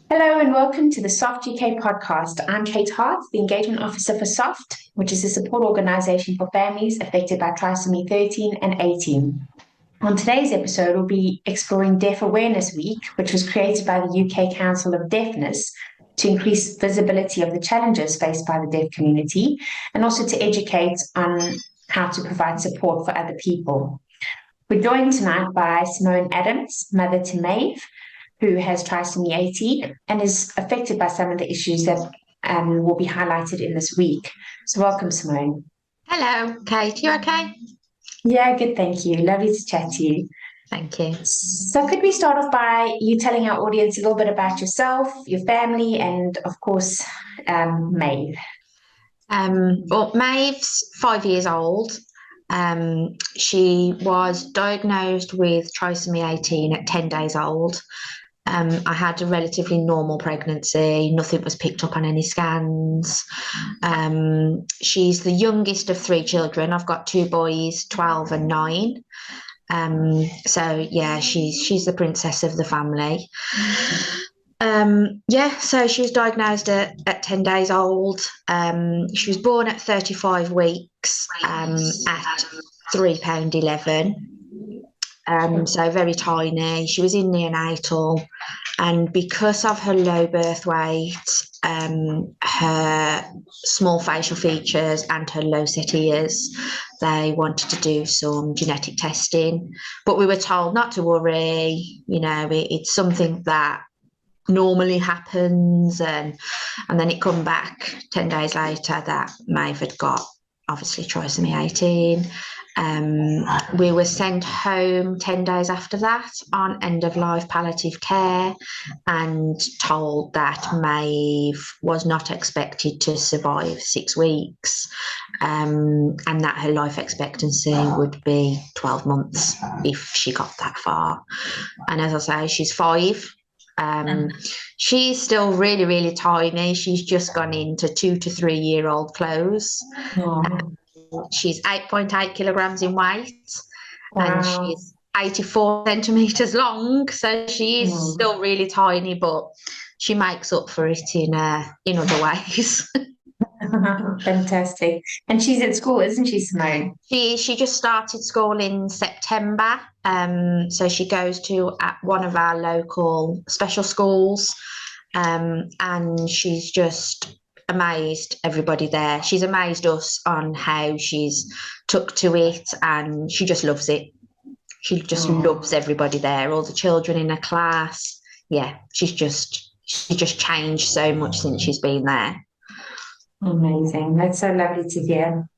Hello and welcome to the Soft UK podcast. I'm Kate Hart, the Engagement Officer for Soft, which is a support organisation for families affected by Trisomy 13 and 18. On today's episode, we'll be exploring Deaf Awareness Week, which was created by the UK Council of Deafness to increase visibility of the challenges faced by the deaf community and also to educate on how to provide support for other people. We're joined tonight by Simone Adams, mother to Maebh, who has trisomy 18 and is affected by some of the issues that will be highlighted in this week. So welcome, Simone. Hello, Kate. You okay? Yeah, good, thank you. Lovely to chat to you. Thank you. So could we start off by you telling our audience a little bit about yourself, your family, and of course, Maebh? Well, Maev's 5 years old. She was diagnosed with trisomy 18 at 10 days old. I had a relatively normal pregnancy. Nothing was picked up on any scans. She's the youngest of three children. I've got two boys, 12 and 9. So yeah, she's the princess of the family. So she was diagnosed at 10 days old. She was born at 35 weeks at £3.11. So very tiny. She was in neonatal, and because of her low birth weight, her small facial features and her low set ears, they wanted to do some genetic testing, but we were told not to worry. It's something that normally happens, and then it come back 10 days later that Maeve had got obviously trisomy 18. We were sent home 10 days after that on end-of-life palliative care and told that Maeve was not expected to survive 6 weeks, and that her life expectancy would be 12 months if she got that far. And as I say, she's 5. She's still really, really tiny. She's just gone into 2 to 3 year old clothes. She's 8.8 kilograms in weight. Wow. And she's 84 centimeters long. So she is still really tiny, but she makes up for it in other ways. Fantastic. And she's at school, isn't she, Simone? She just started school in September. So she goes to at one of our local special schools, and she's just amazed everybody there. She's amazed us on how she's took to it, and she just loves it. She just loves everybody there, all the children in her class. Yeah, she just changed so much since she's been there. Amazing. That's so lovely to hear.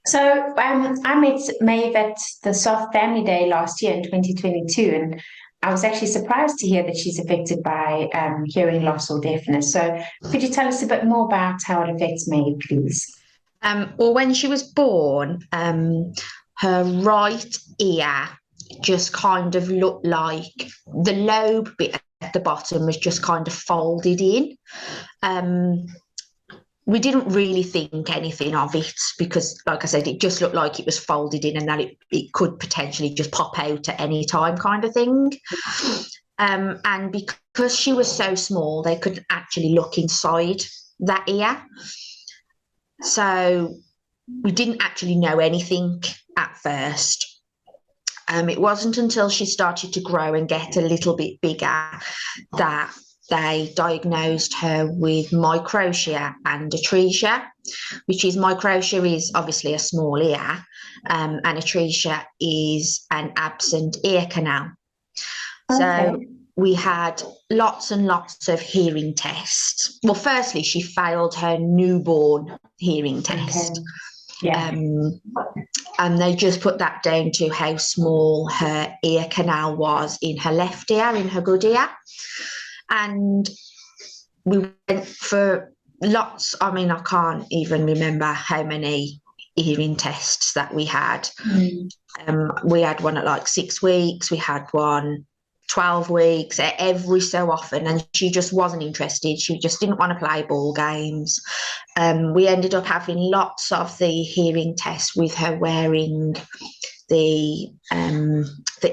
So I met Maeve at the Soft Family Day last year in 2022, and I was actually surprised to hear that she's affected by hearing loss or deafness. So could you tell us a bit more about how it affects Maeve, please? Well, when she was born, her right ear just kind of looked like the lobe bit at the bottom was just kind of folded in. We didn't really think anything of it because, like I said, it just looked like it was folded in and that it could potentially just pop out at any time kind of thing. And because she was so small, they couldn't actually look inside that ear. So we didn't actually know anything at first. It wasn't until she started to grow and get a little bit bigger that they diagnosed her with microtia and atresia, which is microtia is obviously a small ear, and atresia is an absent ear canal. Okay. So we had lots and lots of hearing tests. Well, firstly, she failed her newborn hearing test. Okay. Yeah. And they just put that down to how small her ear canal was in her left ear, in her good ear. And we went for lots. I mean, I can't even remember how many hearing tests that we had. We had one at like 6 weeks. We had one 12 weeks, every so often, and she just wasn't interested. She just didn't want to play ball games. We ended up having lots of the hearing tests with her wearing the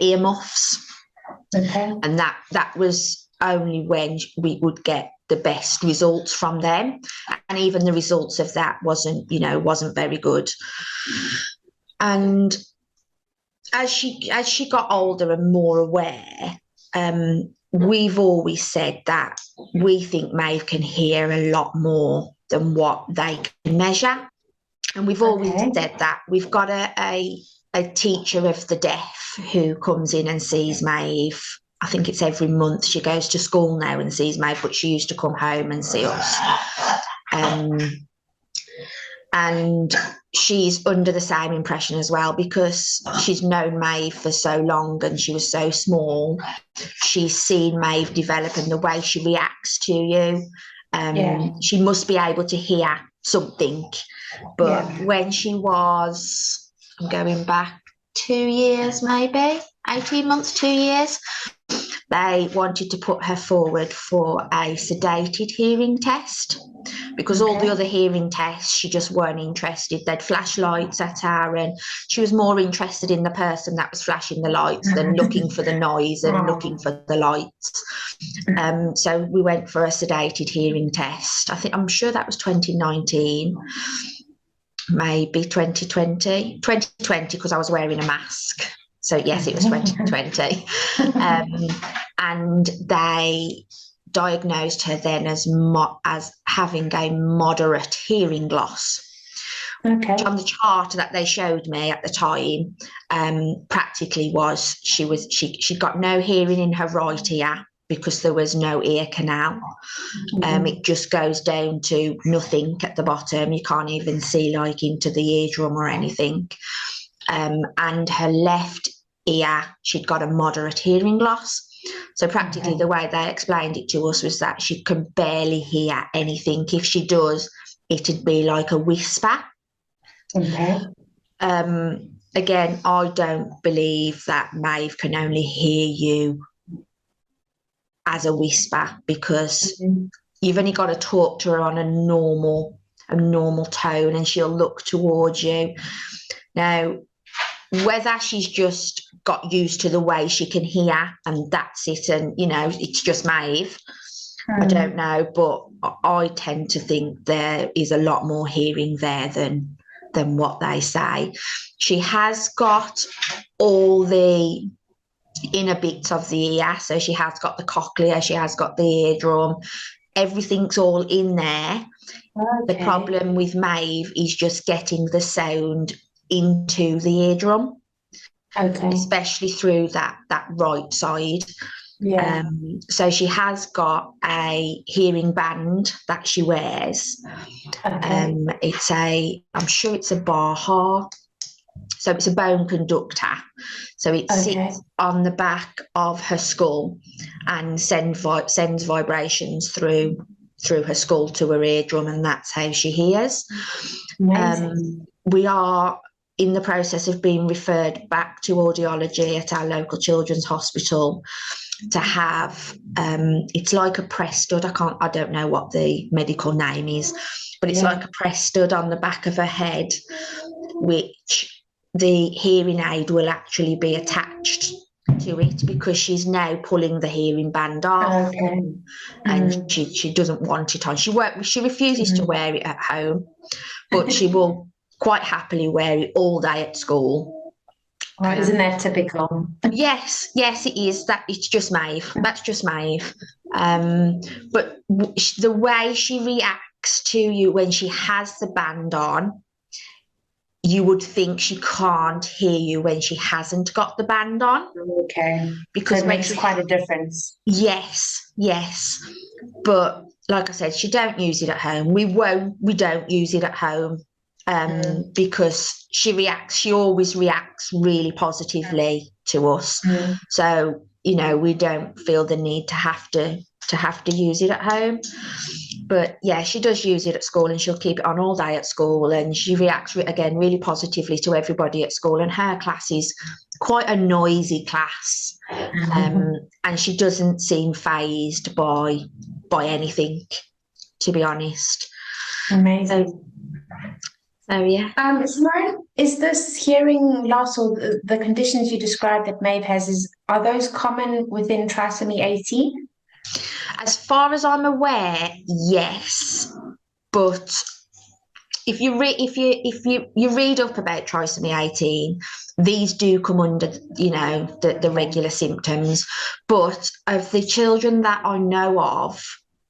earmuffs. Okay. And that was only when we would get the best results from them, and even the results of that wasn't very good. And as she got older and more aware, we've always said that we think Maebh can hear a lot more than what they can measure. And we've always said that. We've got a teacher of the deaf who comes in and sees Maebh. I think it's every month. She goes to school now and sees Maebh, but she used to come home and see us. And she's under the same impression as well, because she's known Maebh for so long and she was so small. She's seen Maebh develop and the way she reacts to you. She must be able to hear something. But when she was, I'm going back 2 years, maybe 18 months, 2 years, they wanted to put her forward for a sedated hearing test, because all the other hearing tests, she just weren't interested. They'd flash lights at her and she was more interested in the person that was flashing the lights than looking for the noise and looking for the lights. So we went for a sedated hearing test. I'm sure that was 2019, maybe 2020, because I was wearing a mask. So yes, it was 2020. And they diagnosed her then as having a moderate hearing loss. Which on the chart that they showed me at the time, practically was she got no hearing in her right ear because there was no ear canal. It just goes down to nothing at the bottom. You can't even see like into the eardrum or anything. And her left ear, she'd got a moderate hearing loss. So practically the way they explained it to us was that she can barely hear anything. If she does, it'd be like a whisper. Again, I don't believe that Maebh can only hear you as a whisper, because you've only got to talk to her on a normal tone and she'll look towards you. Now, whether she's just got used to the way she can hear and that's it, and it's just Maebh, I don't know, but I tend to think there is a lot more hearing there than what they say. She has got all the inner bits of the ear, so she has got the cochlea, she has got the eardrum, everything's all in there. The problem with Maebh is just getting the sound into the eardrum, especially through that right side. So she has got a hearing band that she wears. I'm sure it's a Baha, so it's a bone conductor. So it sits on the back of her skull and sends vibrations through her skull to her eardrum, and that's how she hears. We are in the process of being referred back to audiology at our local children's hospital to have, it's like a press stud. I don't know what the medical name is, but it's like a press stud on the back of her head, which the hearing aid will actually be attached to it, because she's now pulling the hearing band off, and she doesn't want it on. She refuses to wear it at home, but she will quite happily wear it all day at school. Isn't that typical? Yes, it is. That it's just Maebh. That's just Maebh. But the way she reacts to you when she has the band on, you would think she can't hear you when she hasn't got the band on. Because it makes quite a difference. Yes. But like I said, she don't use it at home. We don't use it at home. Because she always reacts really positively to us. So, we don't feel the need to have to use it at home. But yeah, she does use it at school, and she'll keep it on all day at school, and she reacts again really positively to everybody at school. And her class is quite a noisy class, and she doesn't seem fazed by anything, to be honest. Amazing. So yeah. Simone, is this hearing loss or the conditions you described that Maebh has, are those common within trisomy 18? As far as I'm aware, yes, but if you read up about trisomy 18, these do come under, you know, the regular symptoms. But of the children that I know of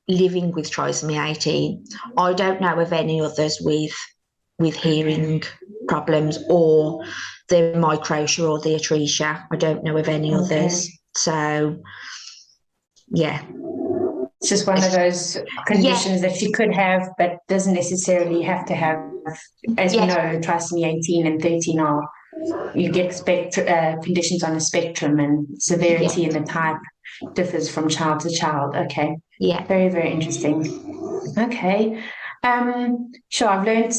living with trisomy 18, I don't know of any others with hearing problems or the microtia or the atresia. I don't know of any others. So, yeah. It's just one of those conditions that you could have, but doesn't necessarily have to have. As we know, trisomy 18 and 13 are, you get conditions on a spectrum, and severity and the type differs from child to child. Okay. Yeah. Very, very interesting. Okay. Sure, I've learned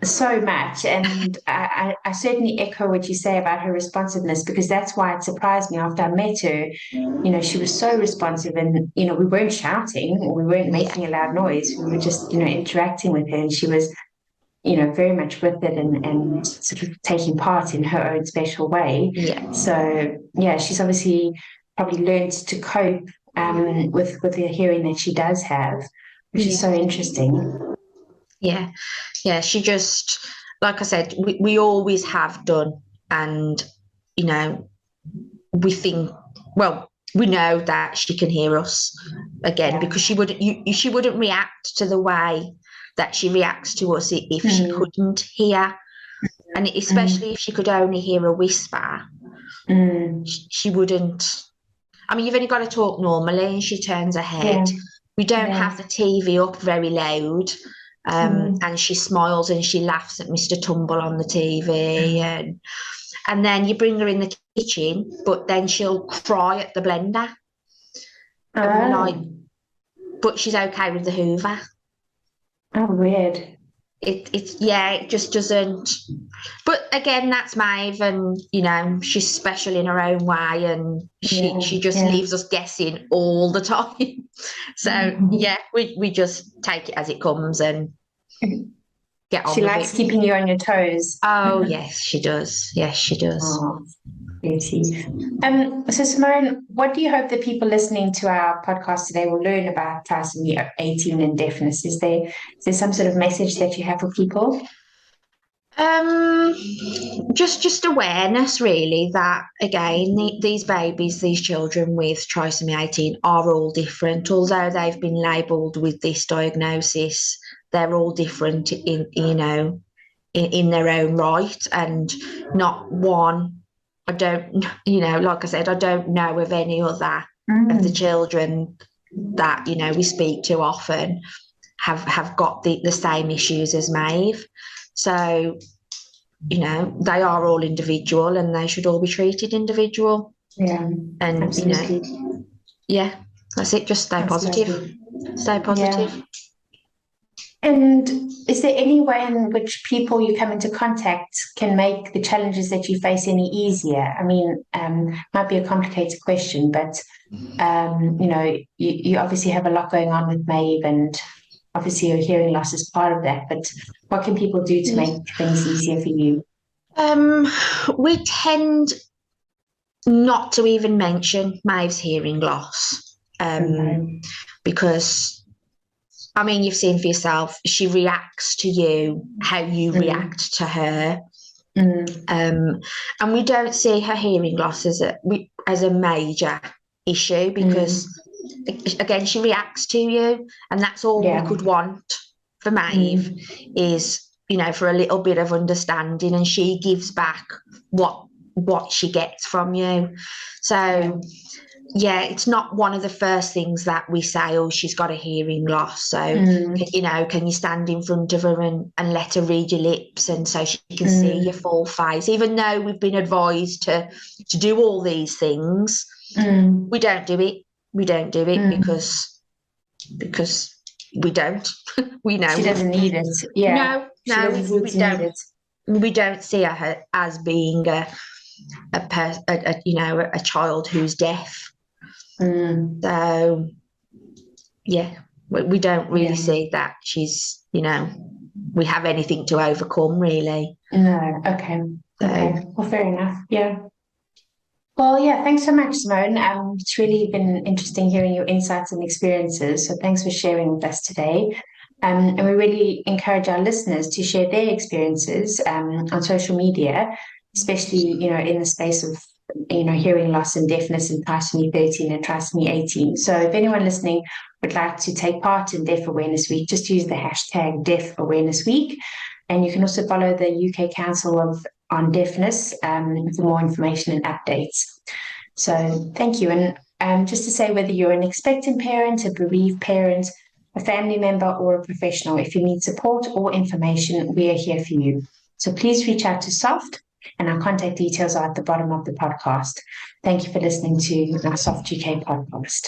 so much, and I certainly echo what you say about her responsiveness, because that's why it surprised me after I met her. You know, she was so responsive, and you know, we weren't shouting or we weren't making a loud noise. We were just, you know, interacting with her, and she was, you know, very much with it and sort of taking part in her own special way. Yeah. So yeah, she's obviously probably learned to cope with the hearing that she does have, which is so interesting. Yeah. Yeah. She just, like I said, we always have done. And, you know, we think, well, we know that she can hear us again, because she wouldn't react to the way that she reacts to us if she couldn't hear. And especially if she could only hear a whisper, she wouldn't. I mean, you've only got to talk normally and she turns her head. We don't have the TV up very loud. And she smiles and she laughs at Mr. Tumble on the TV, and then you bring her in the kitchen, but then she'll cry at the blender. And we're like, but she's okay with the Hoover. Oh, weird. It just doesn't. But again, that's Maebh, and you know, she's special in her own way, and she just leaves us guessing all the time. So we just take it as it comes and get on. She likes keeping you on your toes. Oh yes, she does. Yes, she does. Oh, beauty. So Simone, what do you hope that people listening to our podcast today will learn about trisomy 18 and deafness? Is there some sort of message that you have for people? Just awareness, really, that again, these babies, these children with trisomy 18 are all different. Although they've been labelled with this diagnosis, they're all different in their own right, and not one. I don't, like I said, I don't know of any other of the children that, you know, we speak to often have got the same issues as Maebh. So, you know, they are all individual and they should all be treated individual. Yeah. And, absolutely. That's it. Just stay positive. Stay positive. Yeah. And is there any way in which people you come into contact can make the challenges that you face any easier? I mean, might be a complicated question, but, you know, you obviously have a lot going on with Maebh, and obviously your hearing loss is part of that, but what can people do to make things easier for you? We tend not to even mention Maebh's hearing loss, because, I mean, you've seen for yourself, she reacts to you how you react to her. And we don't see her hearing loss as a major issue, because, again, she reacts to you, and that's all we could want for Maebh is, you know, for a little bit of understanding, and she gives back what she gets from you. So it's not one of the first things that we say, oh, she's got a hearing loss, so you know, can you stand in front of her and let her read your lips, and so she can see your full face, even though we've been advised to do all these things. We don't do it because we don't. We know she doesn't need it. No, we don't. We don't see her as being a child who's deaf. So we don't really see that she's, you know, we have anything to overcome, really. No. Okay. Well, fair enough. Yeah. Well, yeah, thanks so much, Simone. It's really been interesting hearing your insights and experiences. So thanks for sharing with us today. And we really encourage our listeners to share their experiences on social media, especially, in the space of, hearing loss and deafness in trisomy 13 and trisomy 18. So if anyone listening would like to take part in Deaf Awareness Week, just use the hashtag Deaf Awareness Week. And you can also follow the UK Council on Deafness for more information and updates. So thank you. And just to say, whether you're an expectant parent, a bereaved parent, a family member, or a professional, if you need support or information, we are here for you. So please reach out to Soft, and our contact details are at the bottom of the podcast. Thank you for listening to our Soft UK podcast.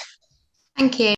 Thank you.